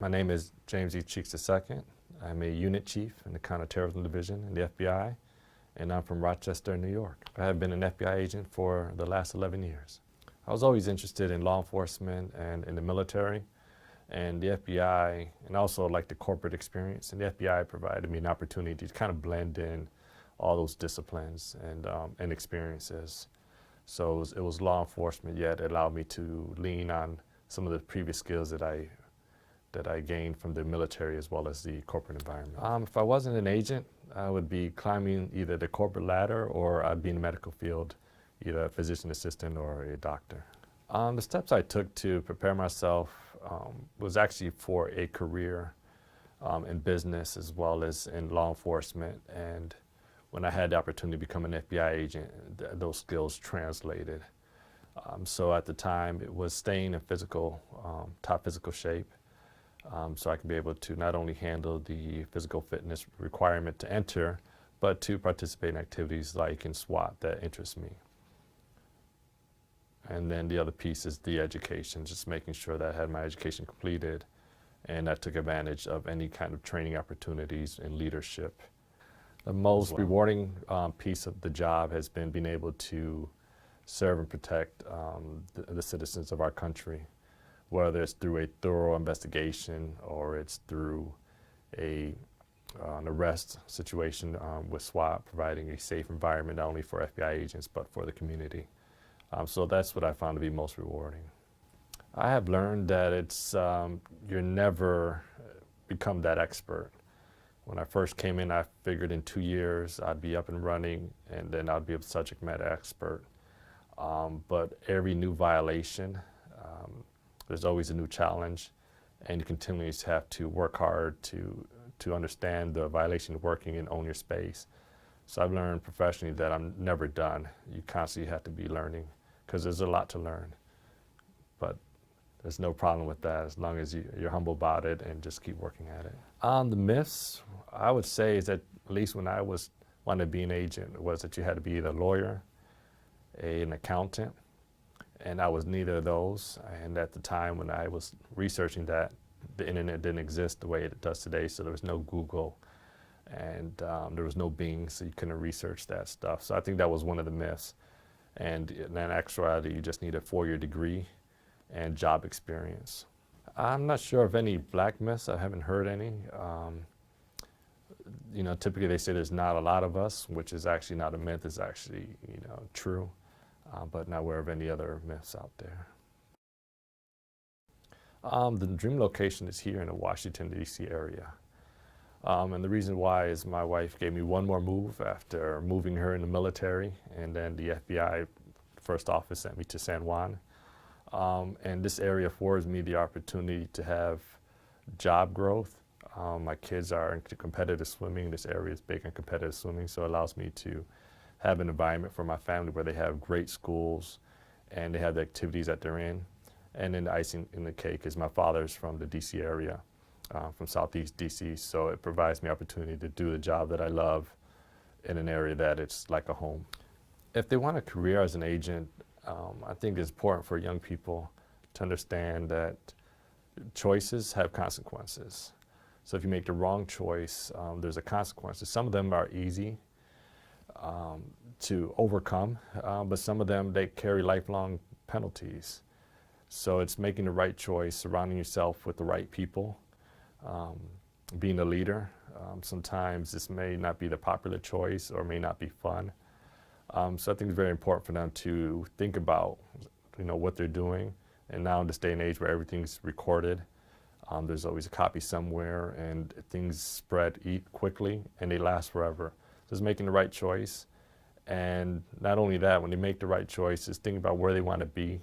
My name is James E. Cheeks II. I'm a unit chief in the Counterterrorism Division in the FBI, and I'm from Rochester, New York. I have been an FBI agent for the last 11 years. I was always interested in law enforcement and in the military, and the FBI, and also like the corporate experience, and the FBI provided me an opportunity to kind of blend in all those disciplines and experiences. So it was law enforcement, yet it allowed me to lean on some of the previous skills that I gained from the military as well as the corporate environment. If I wasn't an agent, I would be climbing either the corporate ladder or I'd be in the medical field, either a physician assistant or a doctor. The steps I took to prepare myself was actually for a career in business as well as in law enforcement. And when I had the opportunity to become an FBI agent, those skills translated. So at the time, it was staying in top physical shape. So I could be able to not only handle the physical fitness requirement to enter, but to participate in activities like in SWAT that interest me. And then the other piece is the education, just making sure that I had my education completed and I took advantage of any kind of training opportunities in leadership. The most rewarding piece of the job has been being able to serve and protect the citizens of our country, whether it's through a thorough investigation or it's through an arrest situation with SWAT, providing a safe environment not only for FBI agents but for the community. So that's what I found to be most rewarding. I have learned that you're never become that expert. When I first came in, I figured in 2 years I'd be up and running and then I'd be a subject matter expert. But every new violation, there's always a new challenge, and you continually have to work hard to understand the violation working and own your space. So I've learned professionally that I'm never done. You constantly have to be learning because there's a lot to learn. But there's no problem with that as long as you're humble about it and just keep working at it. The myths, I would say, is that at least when I wanted to be an agent, was that you had to be either a lawyer, an accountant, and I was neither of those. And at the time when I was researching that, the internet didn't exist the way it does today, so there was no Google and there was no Bing, so you couldn't research that stuff. So I think that was one of the myths. And in actuality, you just need a 4-year degree and job experience. I'm not sure of any black myths. I haven't heard any. Typically they say there's not a lot of us, which is actually not a myth. It's actually, true. But not aware of any other myths out there. The dream location is here in the Washington, D.C. area. And the reason why is my wife gave me one more move after moving her in the military, and then the FBI first office sent me to San Juan. And this area affords me the opportunity to have job growth. My kids are into competitive swimming. This area is big on competitive swimming, so it allows me to have an environment for my family where they have great schools and they have the activities that they're in. And then the icing in the cake is my father's from the DC area, from Southeast DC, so it provides me opportunity to do the job that I love in an area that it's like a home. If they want a career as an agent, I think it's important for young people to understand that choices have consequences. So if you make the wrong choice, there's a consequence. Some of them are easy to overcome, but some of them, they carry lifelong penalties. So it's making the right choice, surrounding yourself with the right people, being a leader. Sometimes this may not be the popular choice or may not be fun. So I think it's very important for them to think about, what they're doing. And now in this day and age where everything's recorded, there's always a copy somewhere, and things spread quickly and they last forever. Just making the right choice. And not only that, when they make the right choice, is think about where they want to be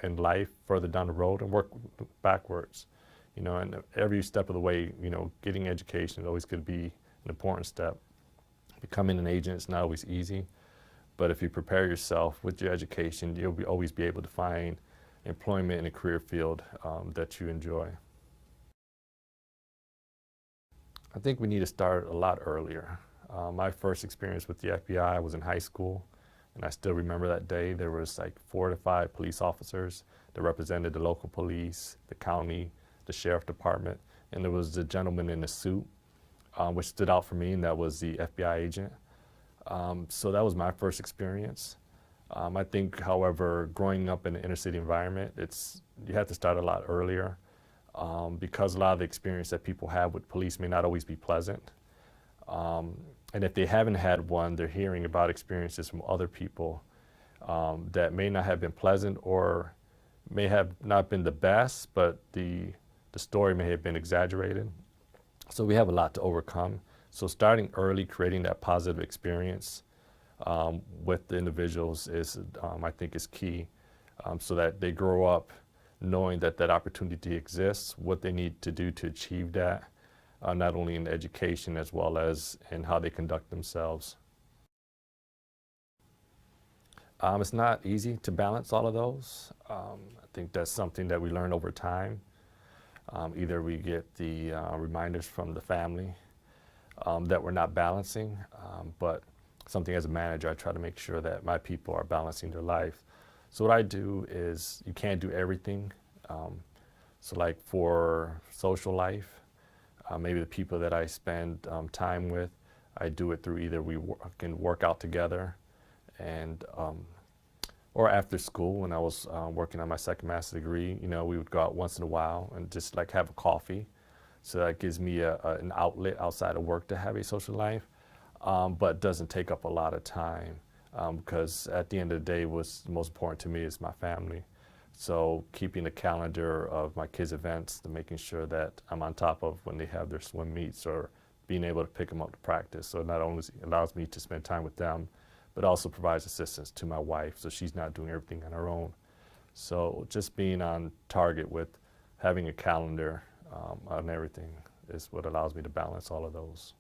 in life further down the road and work backwards. And every step of the way, getting education is always going to be an important step. Becoming an agent is not always easy, but if you prepare yourself with your education, you'll always be able to find employment in a career field that you enjoy. I think we need to start a lot earlier. My first experience with the FBI was in high school, and I still remember that day. There was like 4 to 5 police officers that represented the local police, the county, the sheriff department, and there was the gentleman in the suit, which stood out for me, and that was the FBI agent. So that was my first experience. I think, however, growing up in an inner city environment, you have to start a lot earlier, because a lot of the experience that people have with police may not always be pleasant. And if they haven't had one, they're hearing about experiences from other people that may not have been pleasant or may have not been the best, but the story may have been exaggerated. So we have a lot to overcome. So starting early, creating that positive experience with the individuals is, I think, is key, so that they grow up knowing that that opportunity exists, what they need to do to achieve that, not only in education as well as in how they conduct themselves. It's not easy to balance all of those. I think that's something that we learn over time. Either we get the reminders from the family that we're not balancing, but something as a manager, I try to make sure that my people are balancing their life. So what I do is, you can't do everything. So like for social life, maybe the people that I spend time with, I do it through either we can work out together, and or after school when I was working on my second master's degree, we would go out once in a while and just like have a coffee. So that gives me an outlet outside of work to have a social life, but doesn't take up a lot of time, because at the end of the day, what's most important to me is my family. So keeping a calendar of my kids' events, to making sure that I'm on top of when they have their swim meets, or being able to pick them up to practice. So it not only allows me to spend time with them, but also provides assistance to my wife, so she's not doing everything on her own. So just being on target with having a calendar on everything is what allows me to balance all of those.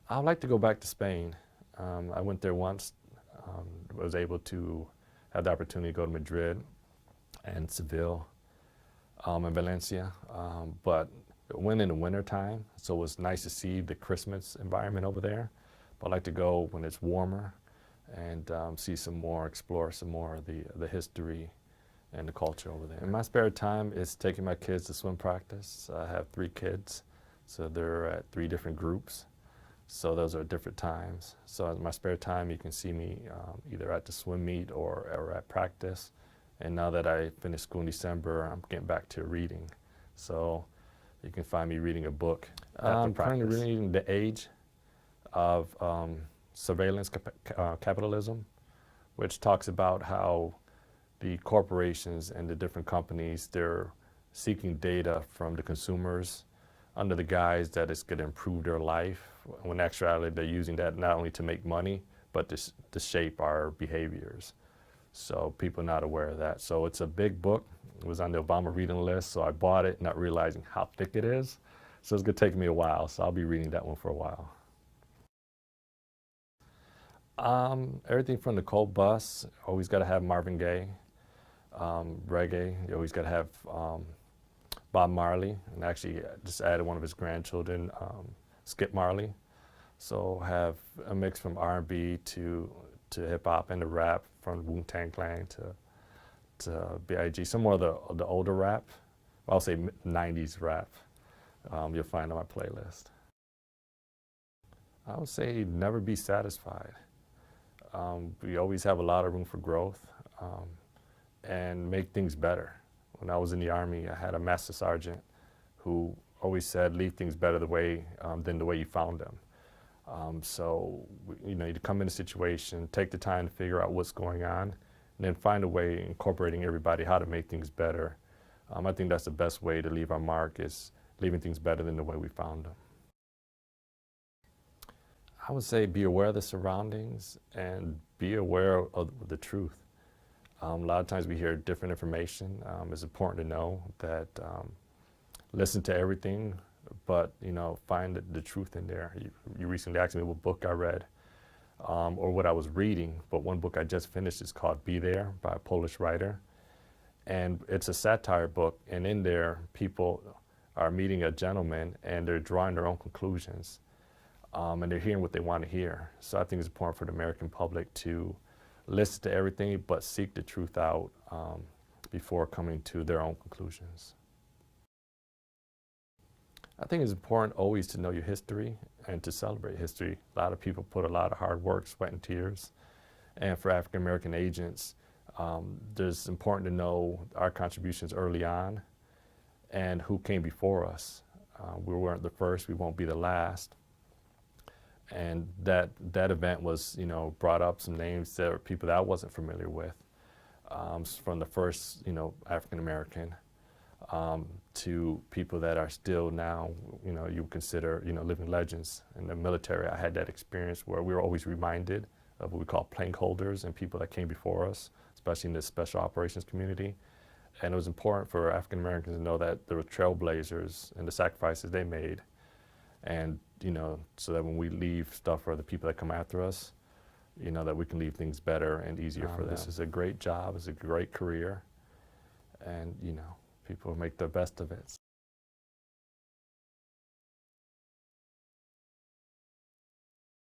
I'd like to go back to Spain. I went there once, was able to have the opportunity to go to Madrid and Seville and Valencia, but it went in the winter time, so it was nice to see the Christmas environment over there. But I like to go when it's warmer and see some more, explore some more of the history and the culture over there. In my spare time, it's taking my kids to swim practice. I have 3 kids, so they're at 3 different groups. So those are different times. So in my spare time, you can see me either at the swim meet or at practice. And now that I finished school in December, I'm getting back to reading. So you can find me reading a book. I'm currently reading The Age of Surveillance Capitalism, which talks about how the corporations and the different companies, they're seeking data from the consumers under the guise that it's going to improve their life, when actually they're using that not only to make money, but to shape our behaviors. So people are not aware of that. So it's a big book. It was on the Obama reading list, so I bought it, not realizing how thick it is. So it's going to take me a while, so I'll be reading that one for a while. Everything from the Cold Bus, always got to have Marvin Gaye. Reggae, you always got to have Bob Marley, and actually just added one of his grandchildren, Skip Marley. So have a mix from R&B to hip hop and the rap, from Wu-Tang Clan to B.I.G. Some more of the older rap, I'll say 90s rap, you'll find on my playlist. I would say never be satisfied. We always have a lot of room for growth, and make things better. When I was in the Army, I had a master sergeant who always said, leave things better than the way you found them. So you come in a situation, take the time to figure out what's going on, and then find a way, incorporating everybody, how to make things better. I think that's the best way to leave our mark, is leaving things better than the way we found them. I would say be aware of the surroundings and be aware of the truth. A lot of times we hear different information. It's important to know that, listen to everything, but find the truth in there. You recently asked me what book I read, or what I was reading, but one book I just finished is called Be There by a Polish writer. And it's a satire book, and in there people are meeting a gentleman and they're drawing their own conclusions, and they're hearing what they want to hear. So I think it's important for the American public to listen to everything, but seek the truth out before coming to their own conclusions. I think it's important always to know your history and to celebrate history. A lot of people put a lot of hard work, sweat, and tears. And for African American agents, it's important to know our contributions early on and who came before us. We weren't the first, we won't be the last. And that event was, brought up some names that were people that I wasn't familiar with, from the first, African American to people that are still now, you consider, living legends. In the military, I had that experience where we were always reminded of what we call plank holders and people that came before us, especially in the special operations community. And it was important for African Americans to know that there were trailblazers and the sacrifices they made. And, so that when we leave stuff for the people that come after us, that we can leave things better and easier for them. This is a great job, it's a great career, and, people make the best of it.